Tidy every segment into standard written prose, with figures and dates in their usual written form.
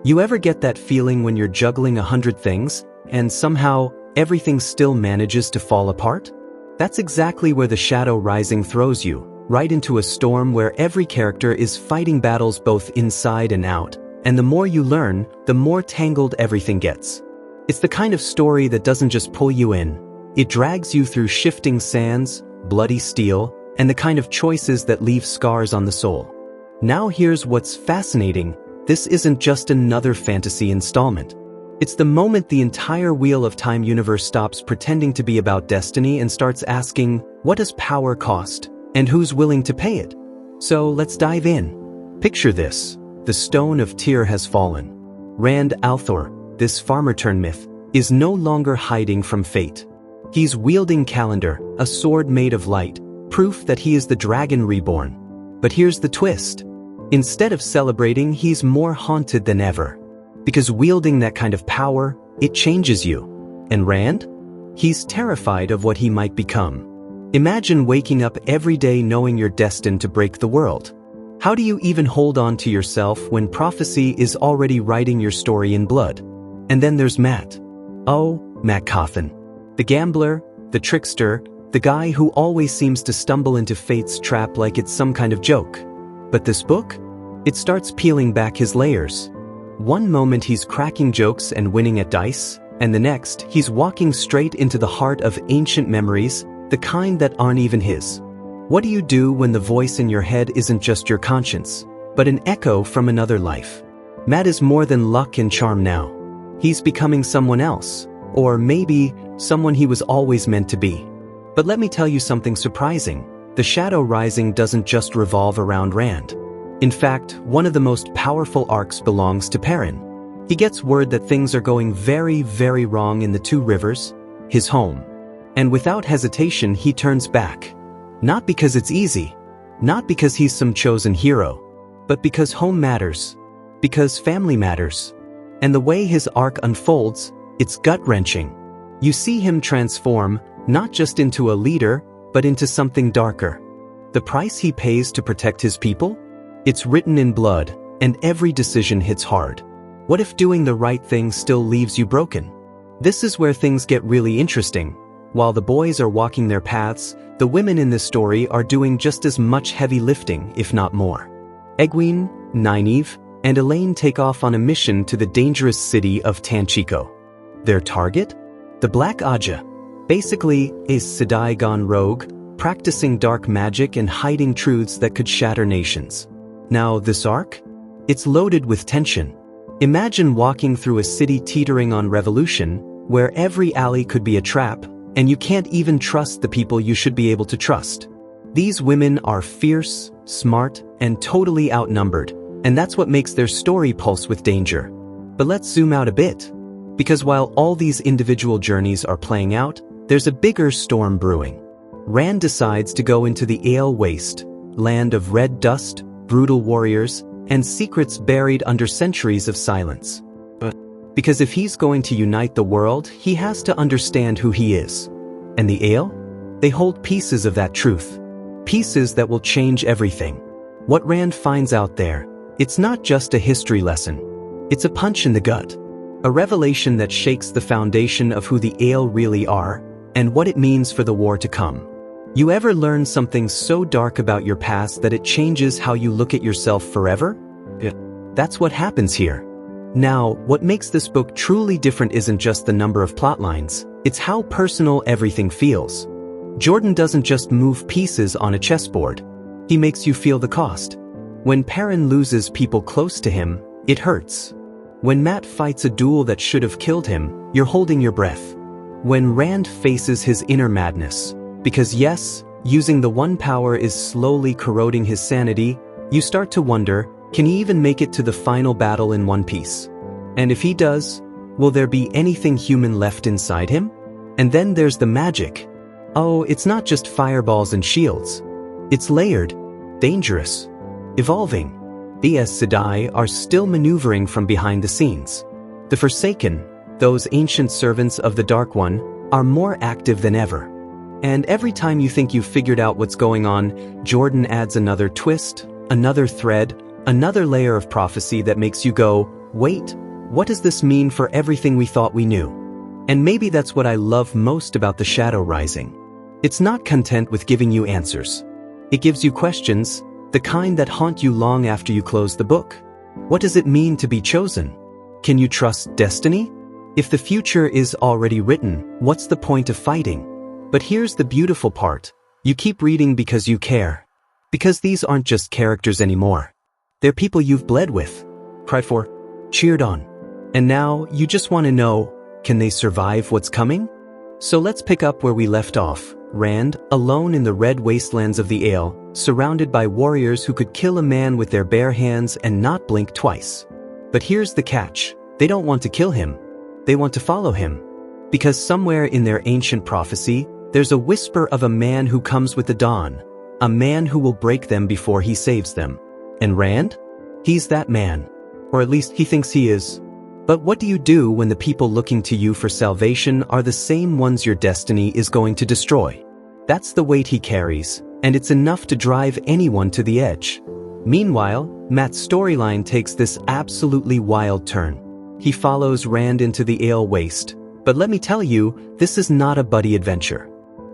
You ever get that feeling when you're juggling 100 things, and somehow, everything still manages to fall apart? That's exactly where The Shadow Rising throws you, right into a storm where every character is fighting battles both inside and out, and the more you learn, the more tangled everything gets. It's the kind of story that doesn't just pull you in, it drags you through shifting sands, bloody steel, and the kind of choices that leave scars on the soul. Now here's what's fascinating. This isn't just another fantasy installment. It's the moment the entire Wheel of Time universe stops pretending to be about destiny and starts asking, what does power cost, and who's willing to pay it? So let's dive in. Picture this. The Stone of Tyr has fallen. Rand al'Thor, this farmer-turned-myth, is no longer hiding from fate. He's wielding Calendar, a sword made of light, proof that he is the dragon reborn. But here's the twist. Instead of celebrating, he's more haunted than ever. Because wielding that kind of power, it changes you. And Rand? He's terrified of what he might become. Imagine waking up every day knowing you're destined to break the world. How do you even hold on to yourself when prophecy is already writing your story in blood? And then there's Matt. Oh, Matt Coffin. The gambler, the trickster, the guy who always seems to stumble into fate's trap like it's some kind of joke. But this book? It starts peeling back his layers. One moment he's cracking jokes and winning at dice, and the next, he's walking straight into the heart of ancient memories, the kind that aren't even his. What do you do when the voice in your head isn't just your conscience, but an echo from another life? Matt is more than luck and charm now. He's becoming someone else, or maybe someone he was always meant to be. But let me tell you something surprising. The Shadow Rising doesn't just revolve around Rand. In fact, one of the most powerful arcs belongs to Perrin. He gets word that things are going very, very wrong in the Two Rivers, his home. And without hesitation, he turns back. Not because it's easy, not because he's some chosen hero, but because home matters, because family matters. And the way his arc unfolds, it's gut-wrenching. You see him transform, not just into a leader, but into something darker. The price he pays to protect his people? It's written in blood, and every decision hits hard. What if doing the right thing still leaves you broken? This is where things get really interesting. While the boys are walking their paths, the women in this story are doing just as much heavy lifting, if not more. Egwene, Nynaeve, and Elaine take off on a mission to the dangerous city of Tanchico. Their target? The Black Aja. Basically, a Sedai gone rogue, practicing dark magic and hiding truths that could shatter nations. Now, this arc? It's loaded with tension. Imagine walking through a city teetering on revolution, where every alley could be a trap, and you can't even trust the people you should be able to trust. These women are fierce, smart, and totally outnumbered, and that's what makes their story pulse with danger. But let's zoom out a bit. Because while all these individual journeys are playing out, there's a bigger storm brewing. Rand decides to go into the Ael Waste, land of red dust, brutal warriors, and secrets buried under centuries of silence. Because if he's going to unite the world, he has to understand who he is. And the Ael? They hold pieces of that truth. Pieces that will change everything. What Rand finds out there, it's not just a history lesson. It's a punch in the gut. A revelation that shakes the foundation of who the Ael really are, and what it means for the war to come. You ever learn something so dark about your past that it changes how you look at yourself forever? Yeah. That's what happens here. Now, what makes this book truly different isn't just the number of plot lines, it's how personal everything feels. Jordan doesn't just move pieces on a chessboard. He makes you feel the cost. When Perrin loses people close to him, it hurts. When Matt fights a duel that should have killed him, you're holding your breath. When Rand faces his inner madness, because yes, using the one power is slowly corroding his sanity, you start to wonder, can he even make it to the final battle in one piece? And if he does, will there be anything human left inside him? And then there's the magic. Oh, it's not just fireballs and shields. It's layered, dangerous, evolving. The Aes Sedai are still maneuvering from behind the scenes. The Forsaken, those ancient servants of the Dark One, are more active than ever. And every time you think you've figured out what's going on, Jordan adds another twist, another thread, another layer of prophecy that makes you go, wait, what does this mean for everything we thought we knew? And maybe that's what I love most about the shadow rising. It's not content with giving you answers. It gives you questions, the kind that haunt you long after you close the book. What does it mean to be chosen? Can you trust destiny? If the future is already written, what's the point of fighting? But here's the beautiful part. You keep reading because you care. Because these aren't just characters anymore. They're people you've bled with, cried for, cheered on. And now, you just want to know, can they survive what's coming? So let's pick up where we left off. Rand, alone in the red wastelands of the Ale, surrounded by warriors who could kill a man with their bare hands and not blink twice. But here's the catch. They don't want to kill him. They want to follow him. Because somewhere in their ancient prophecy, there's a whisper of a man who comes with the dawn. A man who will break them before he saves them. And Rand? He's that man. Or at least he thinks he is. But what do you do when the people looking to you for salvation are the same ones your destiny is going to destroy? That's the weight he carries, and it's enough to drive anyone to the edge. Meanwhile, Mat's storyline takes this absolutely wild turn. He follows Rand into the Ale Waste, but let me tell you, this is not a buddy adventure.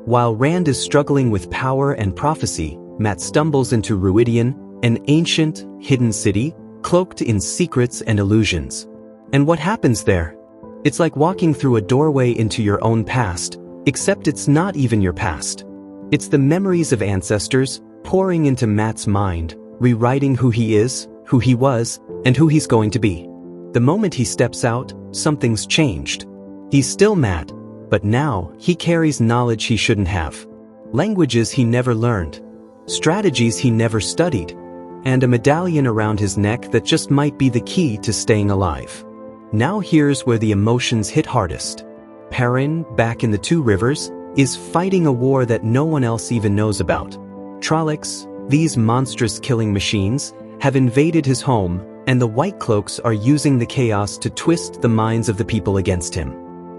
While Rand is struggling with power and prophecy, Mat stumbles into Ruidian, an ancient, hidden city, cloaked in secrets and illusions. And what happens there? It's like walking through a doorway into your own past, except it's not even your past. It's the memories of ancestors pouring into Mat's mind, rewriting who he is, who he was, and who he's going to be. The moment he steps out, something's changed. He's still Mat, but now he carries knowledge he shouldn't have. Languages he never learned. Strategies he never studied. And a medallion around his neck that just might be the key to staying alive. Now here's where the emotions hit hardest. Perrin, back in the Two Rivers, is fighting a war that no one else even knows about. Trollocs, these monstrous killing machines, have invaded his home, and the White Cloaks are using the chaos to twist the minds of the people against him.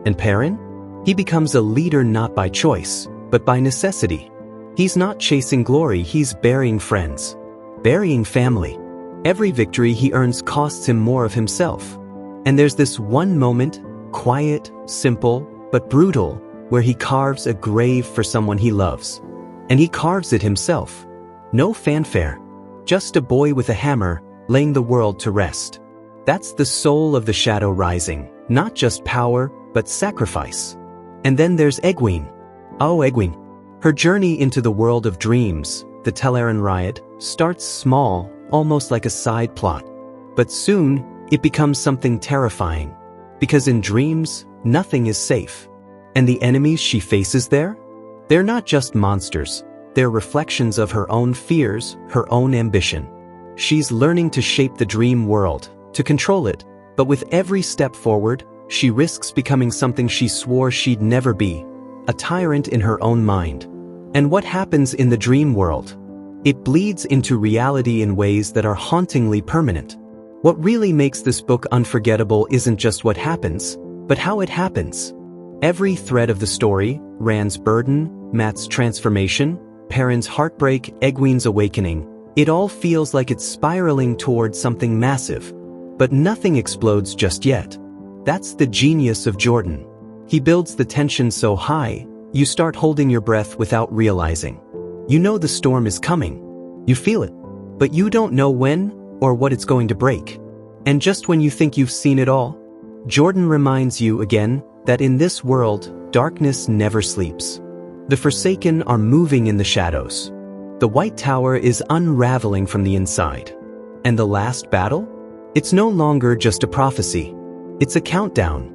And Perrin? He becomes a leader not by choice, but by necessity. He's not chasing glory, he's burying friends. Burying family. Every victory he earns costs him more of himself. And there's this one moment, quiet, simple, but brutal, where he carves a grave for someone he loves. And he carves it himself. No fanfare. Just a boy with a hammer, laying the world to rest. That's the soul of the Shadow Rising, not just power, but sacrifice. And then there's Egwene. Oh, Egwene. Her journey into the world of dreams, the Teleran riot, starts small, almost like a side plot. But soon, it becomes something terrifying. Because in dreams, nothing is safe. And the enemies she faces there? They're not just monsters. They're reflections of her own fears, her own ambition. She's learning to shape the dream world, to control it, but with every step forward, she risks becoming something she swore she'd never be, a tyrant in her own mind. And what happens in the dream world? It bleeds into reality in ways that are hauntingly permanent. What really makes this book unforgettable isn't just what happens, but how it happens. Every thread of the story, Rand's burden, Mat's transformation, Perrin's heartbreak, Egwene's awakening, it all feels like it's spiraling toward something massive. But nothing explodes just yet. That's the genius of Jordan. He builds the tension so high, you start holding your breath without realizing. You know the storm is coming. You feel it. But you don't know when or what it's going to break. And just when you think you've seen it all, Jordan reminds you again that in this world, darkness never sleeps. The Forsaken are moving in the shadows. The White Tower is unraveling from the inside. And the last battle? It's no longer just a prophecy. It's a countdown.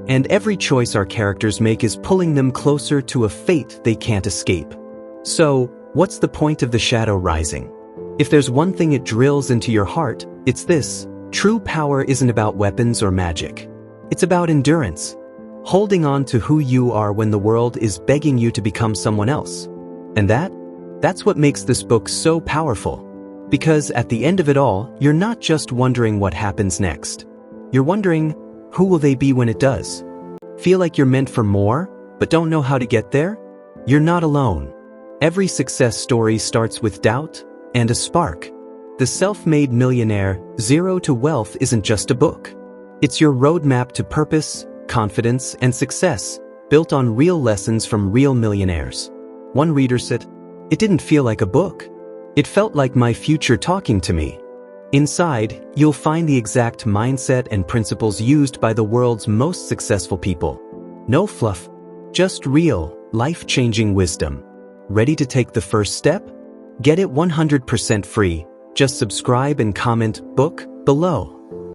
And every choice our characters make is pulling them closer to a fate they can't escape. So, what's the point of the Shadow Rising? If there's one thing it drills into your heart, it's this. True power isn't about weapons or magic. It's about endurance. Holding on to who you are when the world is begging you to become someone else. And that's what makes this book so powerful. Because at the end of it all, you're not just wondering what happens next. You're wondering, who will they be when it does? Feel like you're meant for more, but don't know how to get there? You're not alone. Every success story starts with doubt and a spark. The Self-Made Millionaire, Zero to Wealth isn't just a book. It's your roadmap to purpose, confidence, and success, built on real lessons from real millionaires. One reader said, "It didn't feel like a book. It felt like my future talking to me." Inside, you'll find the exact mindset and principles used by the world's most successful people. No fluff, just real, life-changing wisdom. Ready to take the first step? Get it 100% free. Just subscribe and comment "book" below.